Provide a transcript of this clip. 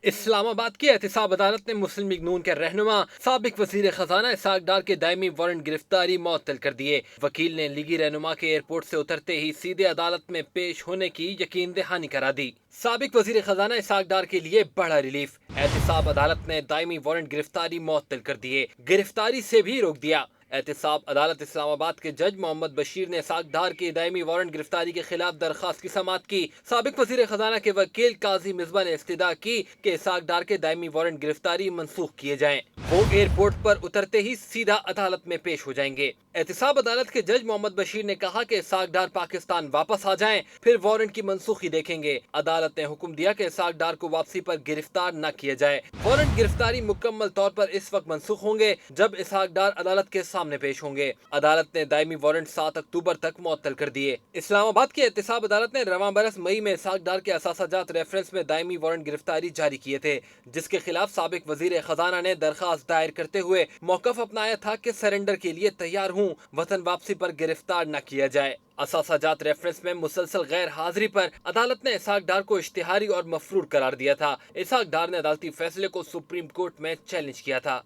اسلام آباد کی احتساب عدالت نے مسلم لیگ نون کے رہنما سابق وزیر خزانہ اسحاق ڈار کے دائمی وارنٹ گرفتاری معطل کر دیے۔ وکیل نے لیگی رہنما کے ایئرپورٹ سے اترتے ہی سیدھے عدالت میں پیش ہونے کی یقین دہانی کرا دی۔ سابق وزیر خزانہ اسحاق ڈار کے لیے بڑا ریلیف، احتساب عدالت نے دائمی وارنٹ گرفتاری معطل کر دیے، گرفتاری سے بھی روک دیا۔ احتساب عدالت اسلام آباد کے جج محمد بشیر نے اسحاق ڈار کی دائمی وارنٹ گرفتاری کے خلاف درخواست کی سماعت کی۔ سابق وزیر خزانہ کے وکیل قاضی مصباح نے استدعا کی کہ اسحاق ڈار کے دائمی وارنٹ گرفتاری منسوخ کیے جائیں۔ وہ ایئرپورٹ پر اترتے ہی سیدھا عدالت میں پیش ہو جائیں گے۔ احتساب عدالت کے جج محمد بشیر نے کہا کہ اسحاق ڈار پاکستان واپس آ جائیں، پھر وارنٹ کی منسوخی دیکھیں گے۔ عدالت نے حکم دیا کہ اسحاق ڈار کو واپسی پر گرفتار نہ کیا جائے۔ وارنٹ گرفتاری مکمل طور پر اس وقت منسوخ ہوں گے جب اسحاق ڈار عدالت کے سامنے پیش ہوں گے۔ عدالت نے دائمی وارنٹ 7 اکتوبر تک معطل کر دیے۔ اسلام آباد کی احتساب عدالت نے رواں برس مئی میں اسحاق ڈار کے اثاثہ جات ریفرنس میں دائمی وارنٹ گرفتاری جاری کیے تھے، جس کے خلاف سابق وزیر خزانہ نے درخواست دائر کرتے ہوئے موقف اپنایا تھا کہ سرنڈر کے لیے تیار ہوں، وطن واپسی پر گرفتار نہ کیا جائے۔ اثاثہ جات ریفرنس میں مسلسل غیر حاضری پر عدالت نے اسحاق ڈار کو اشتہاری اور مفرور قرار دیا تھا۔ اسحاق ڈار نے عدالتی فیصلے کو سپریم کورٹ میں چیلنج کیا تھا۔